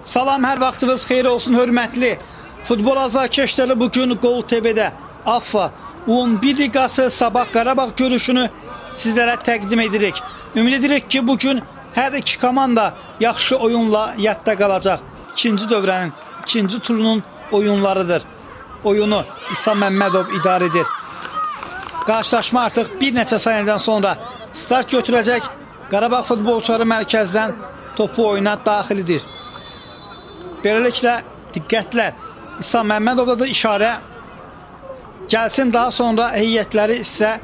Salam, hər vaxtınız xeyir olsun, hörmətli futbol azarkeşləri. Bugün Gol TV'də AFFA 11 liqası Sabah Qarabağ görüşünü sizlərə təqdim edirik. Ümid edirik ki, bugün hər iki komanda yaxşı oyunla yadda qalacaq. İkinci dövrənin ikinci turunun oyunlarıdır. Oyunu İsa Məmmədov idarə edir. Qarşılaşma artıq bir neçə saniyədən sonra start götürəcək. Qarabağ futbolçuları mərkəzdən topu oyuna daxilidir. Beləliklə diqqətlər. İsa Məmmədovda da işarə gəlsin, daha sonra heyətləri sizə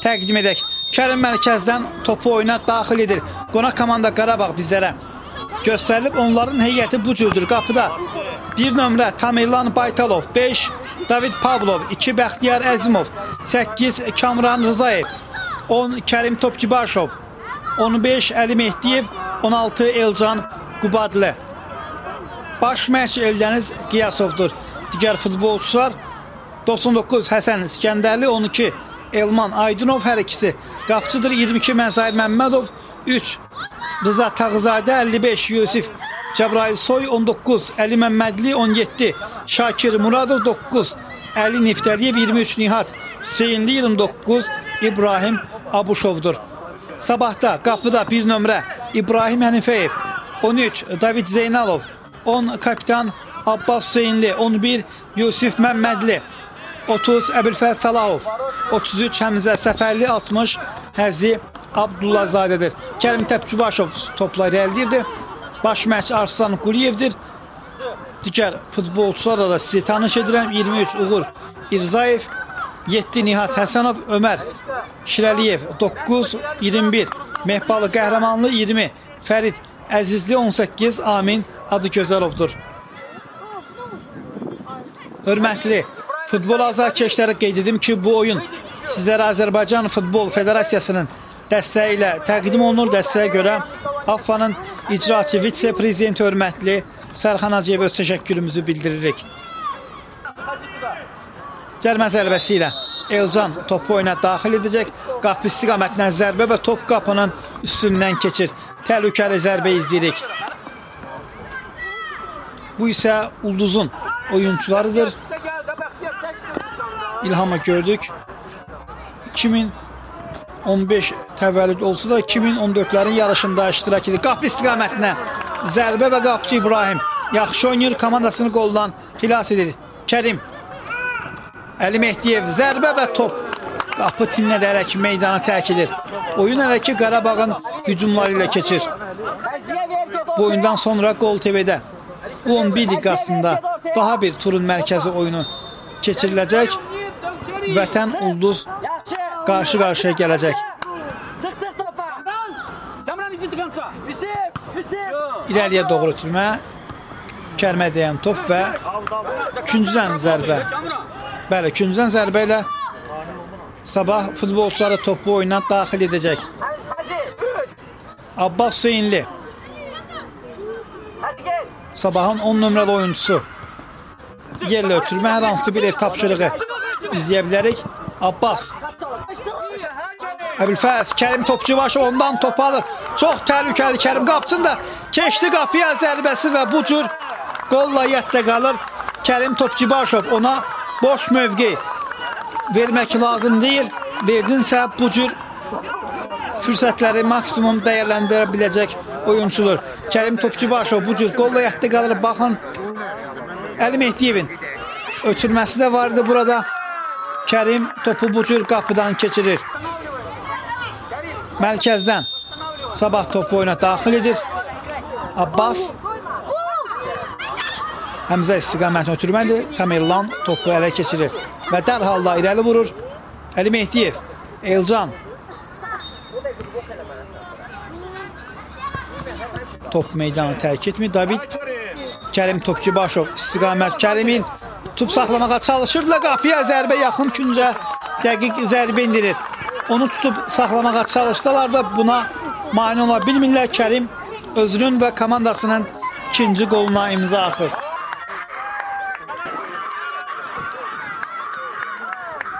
təqdim edək. Kərim mərkəzdən topu oyuna daxil edir. Qonaq komanda Qarabağ bizlərə göstərilib. Onların heyəti bu cürdür. Qapıda 1 nömrə Tamirlan Baytalov, 5 David Pavlov, 2 Bəxtiyar Əzimov, 8 Kamran Rızayev, 10 Kərim Topçubaşov, 15 Əli Mehdiyev, 16 Elcan Qubadlı. Baş məşq Eldəniz Qiyasovdur. Digər futbolçular 99 Həsən İskəndərli, 12 Elman Aydınov, hər ikisi qapçıdır. 22 Məzahir Məmmədov, 3 Rıza Tağızadə, 55 Yusif Cəbrayil Soy, 19 Əli Məmmədli, 17 Şakir Muradov, 9 Əli Niftəliyev, 23 Nihat Hüseynli, 29 İbrahim Abuşovdur. Sabahda qapıda 1 nömrə İbrahim Hənifəyev, 13 David Zeynalov, 10 kapitan Abbas Hüseynli, 11 Yusif Məmmədli, 30 Əbülfəz Salahov, 33 Həmzə Səfərli, 60 Həzi Abdullahzadədir. Kərim Təpçubaşov topları əldirdi. Baş məşq Arslan Quliyevdir. Digər futbolçularla da sizi tanış edirəm. 23 Uğur İrzayev, 7 Nihat Həsənov, Ömər Şirəliyev, 9 21 Mehbalı Qəhrəmanlı, 20 Fərid Əzizli, 18 Amin Adıgözəlovdur. Hörmətli futbol azarkeşləri, qeyd edim ki, bu oyun sizlərə Azərbaycan Futbol Federasiyasının dəstəyi ilə təqdim olunur. Dəstəyə görə AFFA-nın icraçı vitse-prezidenti hörmətli Sərxan Hacıyevə öz təşəkkürümüzü bildiririk. Cərmə zərbəsi ilə Elcan topu oyuna daxil edəcək. Qapı istiqamətinə zərbə və top qapının üstündən keçir. Təhlükəli zərbə izləyirik. Bu isə Ulduzun oyuncularıdır. İlhamı gördük. 2015 təvəllüd olsa da 2014-lərin yarışında iştirak edir. Qapı istiqamətinə zərbə və qapıcı İbrahim yaxşı oynayır. Komandasını qoldan xilas edir. Kərim Əli Mehdiyev, zərbə və top qapı tinlədərək meydanı tərk edir. Oyun hələ ki Qarabağın hücumları ilə keçir. Bu oyundan sonra Gol TV'də 11 liqasında daha bir turun mərkəzi oyunu keçiriləcək. Vətən Ulduz qarşı-qarşıya gələcək. İləriyə doğru ötürmə, Kərmə deyən top və küncdən zərbə. Bəli, küncdən zərbə ilə Sabah futbolçuları topu oyuna daxil edəcək. Abbas Hüseynli, Sabahın 10 nömrəli oyuncusu. Yerlə ötürmə, hər hansı bir ev tapşırığı izləyə bilərik. Abbas, Əbülfəz, Kərim Topçubaşov ondan topu alır. Çox təhlükəli Kərim, qapçında keçdi qapıya zərbəsi və bu cür qolla yadda qalır. Kərim Topçubaşov ona boş mövqe vermək lazım deyil. Verdinsə bu cür fürsətləri maksimum dəyərləndirə biləcək oyuncudur. Kərim Topçubaşov bu cür qolla yadda qalır. Baxın, Əli Mehdiyevin ötürməsi də vardı burada. Kərim topu bu cür qapıdan keçirir. Mərkəzdən Sabah topu oyuna daxil edir. Abbas Həmzə istiqamətini ötürmədir. Tamirlan topu ələ keçirir və dərhal da irəli vurur. Əli Mehdiyev, Elcan top meydanı tərk etmir. David, Kərim Topçubaşov istiqamət. Kərimin top saxlamağa çalışırdılar. Qapıya zərbə, yaxın küncə dəqiq zərbə indirir. Onu tutub saxlamağa çalışdılar da buna mane ola bilmirlər. Kərim özünün və komandasının ikinci qoluna imza atır.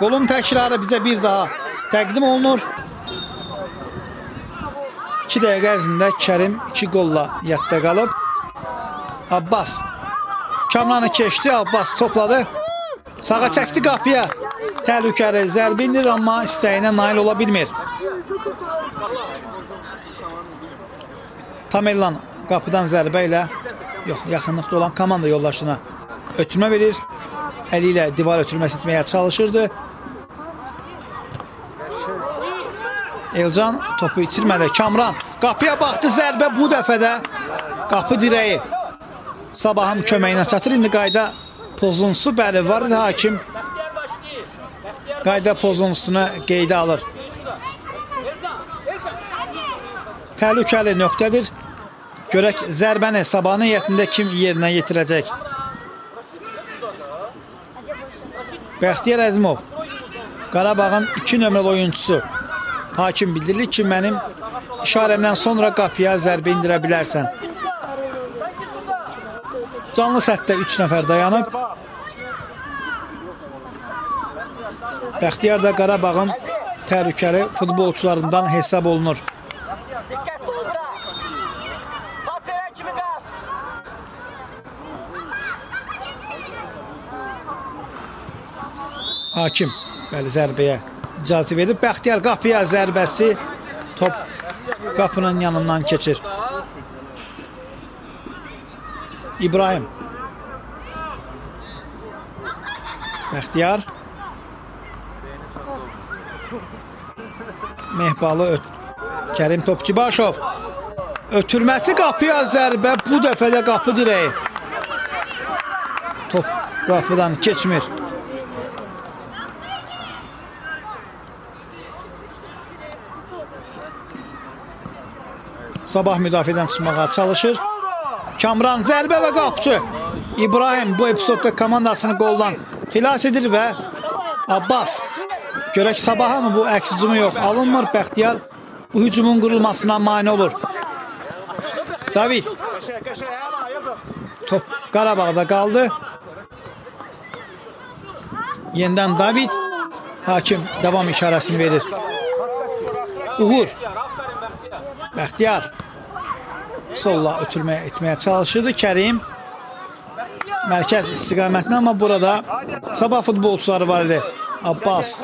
Qolun təkrarı bizə bir daha təqdim olunur. 2 dəqiqə ərzində Kərim 2 qolla yadda qalıb. Abbas. Kamranı keçdi, Abbas topladı. Sağa çəkdi qapıya. Təhlükəli zərbə indirir, amma istəyinə nail ola bilmir. Tamerlan qapıdan zərbə ilə yaxınlıqda olan komanda yoldaşına ötürmə verir. Əli ilə divar ötürməsi etməyə çalışırdı. Elcan topu itirmədi. Kamran qapıya baxdı, zərbə bu dəfə də qapı dirəyi Sabahın köməyinə çatır. İndi qayda pozuntusu bəli var idi. Hakim qayda pozuntusunu qeydə alır. Təhlükəli nöqtədir. Görək zərbəni Sabahın heyətində kim yerinə yetirəcək? Bəxtiyar Əzimov, Qarabağın 2 nömrəli oyuncusu. Hakim bildirir ki, mənim işarəmdən sonra qapıya zərbə indirə bilərsən. Canlı sətdə 3 nəfər dayanıb. Bəxtiyar da Qarabağın təhlükəli futbolçularından hesab olunur. Hakim bəli zərbəyə icazə verib. Bəxtiyar qapıya zərbəsi, top qapının yanından keçir. İbrahim. Bəxtiyar. Mehbalı Kərim Topçubaşov. Ötürməsi qapıya zərbə, bu dəfə də qapı dirəyi. Top qapıdan keçmir. Sabah müdafiədən çıxmağa çalışır. Kamran zərbə və qapçı. İbrahim bu epizodda komandasını qoldan xilas edir və Abbas. Görək Sabahın bu əks hücumu yox, alınmır. Bəxtiyar bu hücumun qurulmasına mane olur. David. Top Qarabağda qaldı. Yenidən David. Hakim davam işarəsini verir. Uğur. Bəxtiyar. Solla ötürməyə etməyə çalışırdı. Kərim. Mərkəz istiqamətində, amma burada Sabah futbolçuları var idi. Abbas.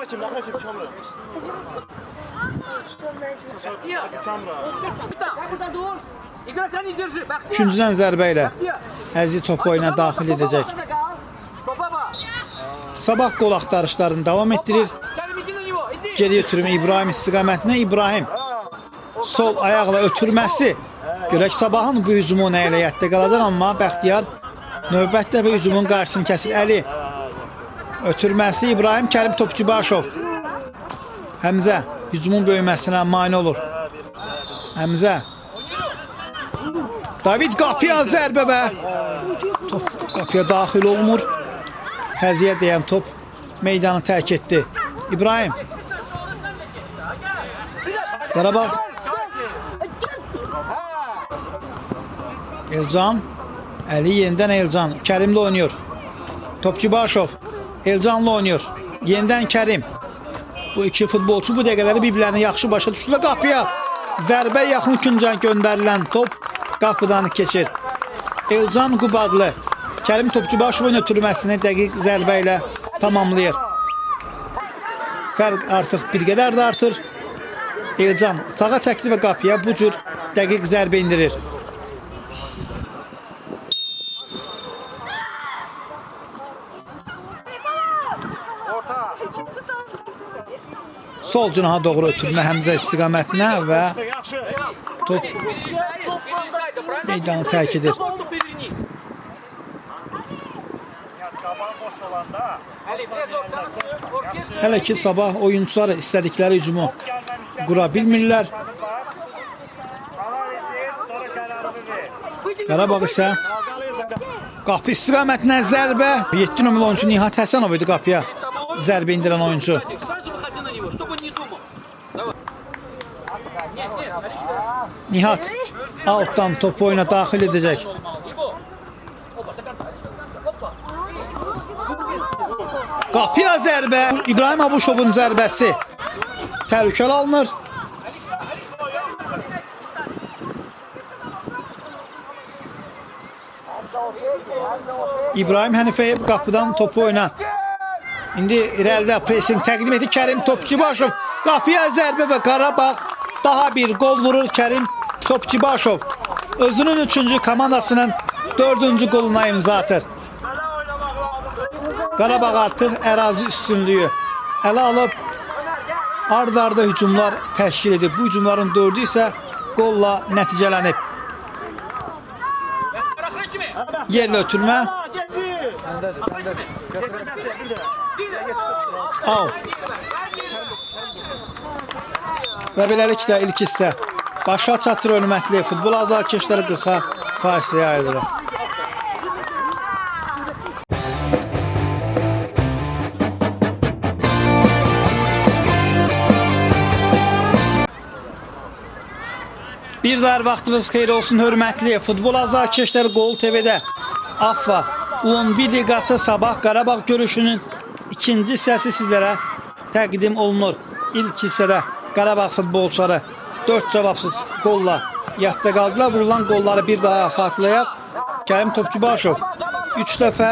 Üçüncüdən zərbə ilə Əziz topu oyuna daxil edəcək. Sabah qol axtarışlarını davam etdirir. Geri ötürmə İbrahim istiqamətində. İbrahim sol ayaqla ötürməsi. Görək Sabahın bu hücumu nə ilə yətdə qalacaq, amma Bəxtiyar növbətdə və hücumun qarşısını kəsir. Əli ötürməsi İbrahim. Kərim Topçubaşov. Həmzə hücumun böyüməsinə mane olur. Həmzə. David qapıya zərbə və top qapıya daxil olmur. Həziyə deyən top meydanı tərk etdi. İbrahim. Qarabağ. Elcan. Əli yenidən Elcan. Kərimlə oynuyor. Topçubaşov. Elcanla oynuyor. Yenidən Kərim. Bu iki futbolçu bu dəqiqələri bir-birlərini yaxşı başa düşdülər. Qapıya zərbə yaxın küncan göndərilən top qapıdan keçir. Elcan Qubadlı. Kərim Topçubaşovun ötürməsini dəqiq zərbə ilə tamamlayır. Fərq artıq bir qədər də artır. Elcan sağa çəkdi və qapıya bu cür dəqiq zərbə indirir. Sol cinaha doğru ötürmə Həmzə istiqamətinə və top meydanı tərk edir. Hələ ki Sabah oyuncuları istədikləri hücumu qura bilmirlər. Qarabağ isə qapı istiqamətinə zərbə. 7 nömrəli oyuncu Nihat Həsənov idi qapıya zərbə indirən oyuncu. Nihat altdan topu oyuna daxil edəcək. Qapıya zərbə. İbrahim Abuşovun zərbəsi təhlükəli alınır. İbrahim Hənifəyev qapıdan topu oyna. İndi irəlidə pressing təqdim edir Kərim Topçubaşov. Qapıya zərbə və Qarabağ daha bir gol vurur Kərim Topçubaşov. Özünün 3-cü komandasının 4-cü goluna imza atır. Qarabağ artıq ərazi üstünlüyü ələ alıb ard-arda hücumlar təşkil edib. Bu hücumların 4-ü isə golla nəticələnib. Yerlə ötürmə. Out. Və beləliklə ilk hissə başa çatır hörmətli futbol azarkeşləri qısa fasiləyə ayrılır. Bir daha vaxtınız xeyir olsun hörmətli futbol azarkeşləri Gol TV-də AFFA U11 Liqası Sabah Qarabağ görüşünün ikinci hissəsi sizlərə təqdim olunur. İlk hissədə Qarabağ futbolçuları 4 cavabsız golla yadda qaldılar. Vurulan qolları bir daha xatırlayaq. Kərim Topçubaşov 3 dəfə,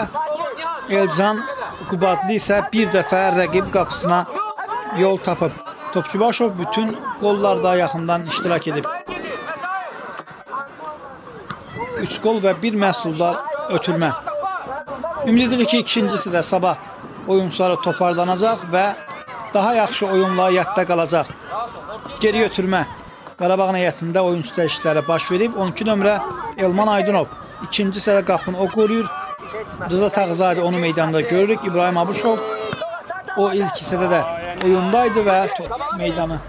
Elcan Qubadlı isə bir dəfə rəqib qapısına yol tapıb. Topçubaşov bütün qollarda yaxından iştirak edib. 3 gol və 1 məhsuldar ötürmə. Ümid edirik ki, ikincisi də sabah oyuncuları toparlanacaq və daha yaxşı oyunla yadda qalacaq. Geri ötürmə. Qarabağ heyətində oyuncu dəyişiklikləri baş verib. 12 nömrə Elman Aydınov. İkinci sədə qapını o qoruyur. Rıza Tağzadə onu meydanda görürük. İbrahim Abuşov o ilk hissədə də oyundaydı və top meydanı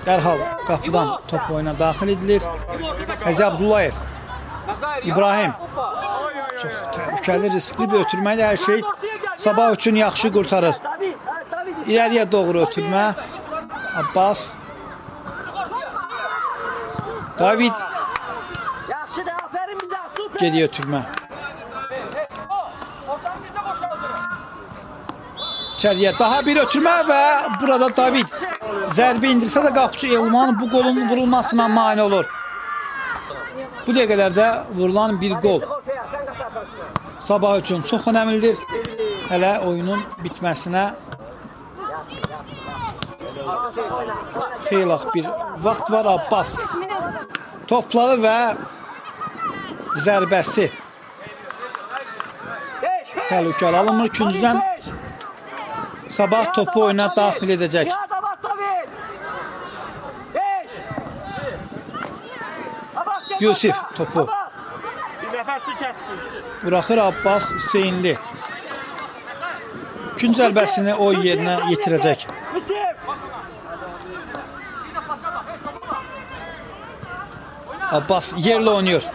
dərhal qapıdan top oyuna daxil edilir. Əzi Abdullayev. İbrahim. Çox təhlükəli, riskli bir ötürmə ilə hər şey sabah üçün yaxşı qurtarır. İləriyə doğru ötürmə. Abbas. David. Geriyə ötürmə. İçəriyə daha bir ötürmə və burada David zərbə indirsə də qapıcı Elman bu qolun vurulmasına mane olur. Bu dəqiqələrdə vurulan bir qol sabah üçün çox önəmlidir. Hələ oyunun bitməsinə xeyli bir vaxt var. Abbas topladı və zərbəsi təhlükəli alınmır. İkincidən sabah topu oyuna daxil edəcək. Yusif topu buraxır. Abbas Hüseynli ikinci zərbəsini o yerinə yetirəcək. Abbas yerlə oynuyor.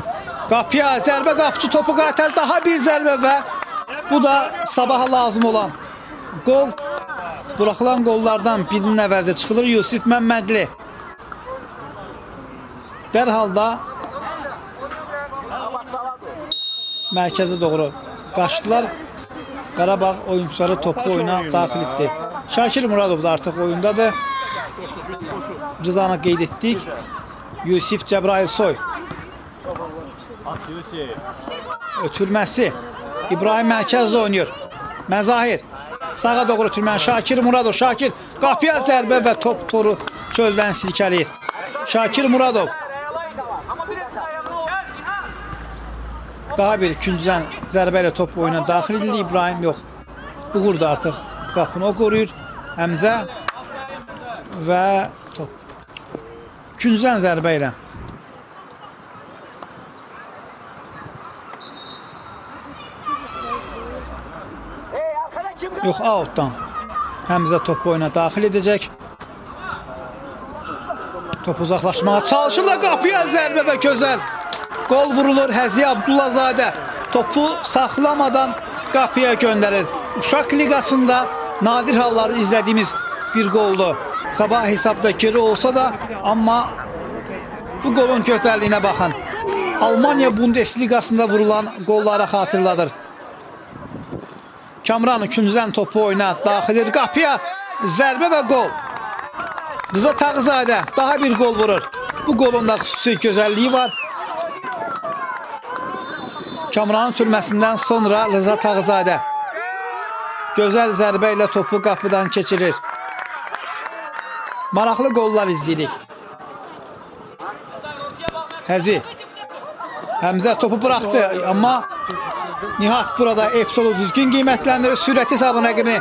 Qapıya zərbə, qapıcı topu qaytar. Daha bir zərbə və bu da sabaha lazım olan gol. Buraxılan qollardan birinin əvəzə çıxılır. Yusif Məmmədli dərhal da mərkəzə doğru qaçdılar. Qarabağ oyuncuları topu oyuna daxil etdi. Şakir Muradov da artıq oyundadır. Rızanı qeyd etdik. Yusif Cəbrayil Soy. Ötürməsi. İbrahim mərkəzdə oynuyor. Məzahir. Sağa doğru ötürmən Şakir Muradov. Şakir qapıya zərbə və top toru çöldən silkələyir. Şakir Muradov. Daha bir ikinciden zərbə ilə top oyuna daxil edildi. İbrahim yox. Uğur da artıq qapını o qoruyur. Həmzə və top. İkinciden zərbə ilə. Yox, outdan. Həmzə topu oyuna daxil edəcək. Top uzaqlaşmağa çalışırlar. Qapıya zərbə və gözəl. Gol vurulur. Həzi Abdullazadə topu saxlamadan qapıya göndərir. Uşaq liqasında nadir halları izlədiyimiz bir goldu. Sabah hesabda geri olsa da amma bu golun gözəlliyinə baxın. Almanya Bundesliqasında vurulan gollara xatırladır. Kamran ikinciden topu oyuna daxil edir. Qapıya zərbə və gol. Rıza Tağzadə daha bir gol vurur. Bu golun da xüsusi gözəlliyi var. Kamranın türməsindən sonra Rızat Ağzadə gözəl zərbə ilə topu qapıdan keçirir. Maraqlı qollar izləyirik. Həzi Həmzə topu bıraktı ama Nihat burada Epsolu düzgün qiymətləndirir. Sürəti hesabına rəqibini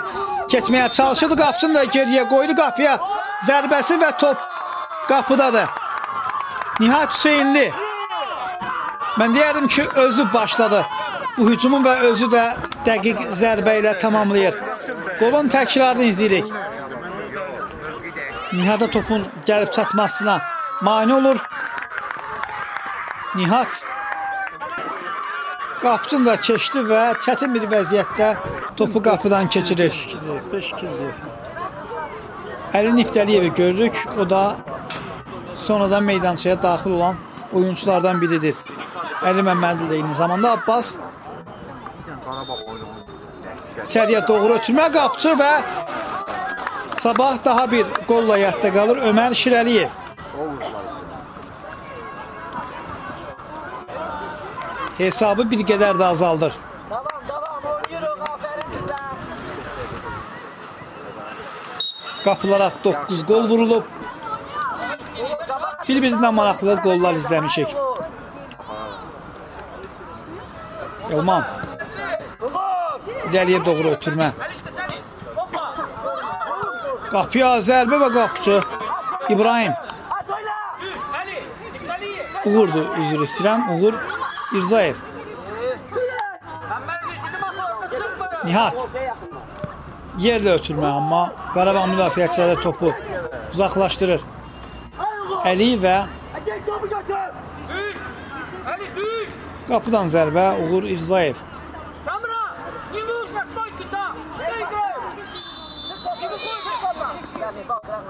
keçməyə çalışırdı. Qapçını da geriyə qoydu qapıya. Zərbəsi və top qapıdadır. Nihat Hüseynli. Mən deyərdim ki, özü başladı bu hücumun və özü də dəqiq zərbə ilə tamamlayır. Qolun təkrarını izləyirik. Nihat'a topun gəlib çatmasına mane olur. Nihat qapçını da keçdi və çətin bir vəziyyətdə topu qapıdan keçirir. 5-2 deyəsən. Əli Niftəliyevi görürük. O da sonradan meydançaya daxil olan oyunculardan biridir. Əli Məmmədli də eyni zamanda Abbas içəriyə doğru ötürmə qapçı və Sabah daha bir qolla yadda qalır. Ömər Şirəliyev. Hesabı bir qədər də azaldır. Tamam oynuyoruz, aferin size. Qapılara 9 gol vurulub. Bir-birindən maraqlı qollar izləmişik. Elman İrəliyə doğru ötürmə. Qapıya zərbə və qapçı İbrahim. Uğurdur, üzr istəyirəm. Uğur İrzayev. Nihat yerlə ötürmə, amma Qarabağ müdafiəçiləri topu uzaqlaşdırır. Əli və qapıdan zərbə Uğur İrzayev.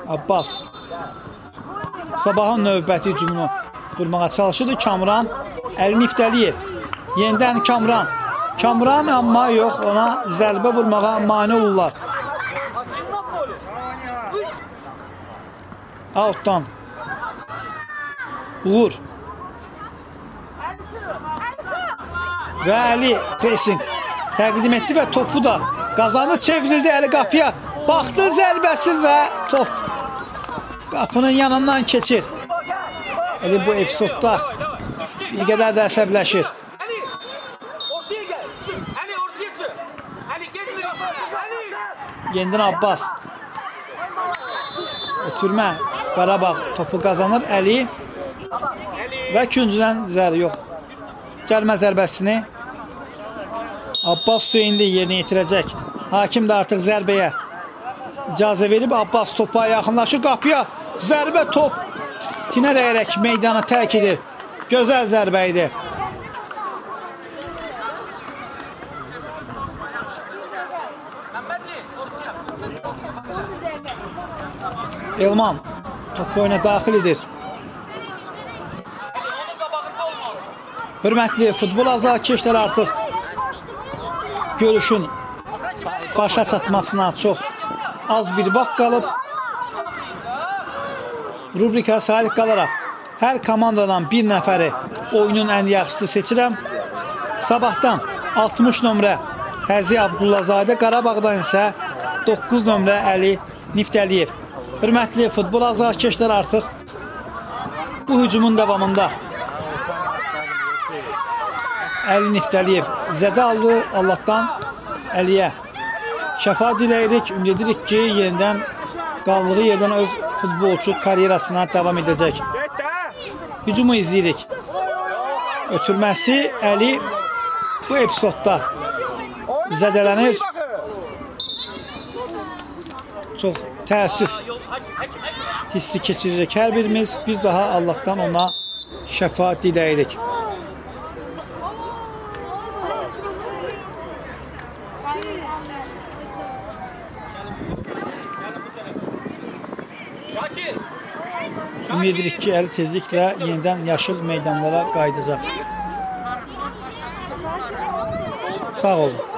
Abbas Sabahın növbəti hücumunu qurmağa çalışırdı. Kamran Əli Niftəliyev. Yenidən Kamran. Kamran amma yox, ona zərbə vurmağa mane olurlar. Altdan Uğur və Əli pressing təqdim etdi və topu da qazandı, çevrildi. Əli qapıya baxdı, zərbəsi və top qapının yanından keçir. Əli bu epizodda bir qədər də əsəbləşir. Yenidən Abbas. Ötürmə. Qarabağ topu qazanır. Əli və küncüdən yox. Gəlmə zərbəsini Abbas Hüseynli yerinə yetirəcək. Hakim də artıq zərbəyə icazə verib. Abbas topa yaxınlaşır. Qapıya zərbə, top tinə dəyərək meydanı tərk edir. Gözəl zərbə idi. Elman topu oyuna daxil edir. Hörmətli futbol azarkeşləri, artıq görüşün başa çatmasına çox az bir vaxt qalıb. Rubrika sadiq qalaraq hər komandadan bir nəfəri oyunun ən yaxşısı seçirəm. Sabahdan 60 nömrə Həzi Abdullazadə, Qarabağdan isə 9 nömrə Əli Niftəliyev. Hörmətli futbol azarkeşləri, artıq bu hücumun davamında Əli Niftəliyev zədə aldı. Allahdan Əliyə şəfa diləyirik. Ümid edirik ki, yenidən qaldığı yerdən öz futbolçu karyerasına davam edəcək. Hücumu izləyirik. Ötürməsi Əli bu epizodda zədələnir. Çox təəssüf hissi keçiririk hər birimiz. Bir daha Allahdan ona şəfa diləyirik. Ümid edirik ki, Əli tezliklə yenidən yaşıl meydanlara qayıdacaq. Sağ olun.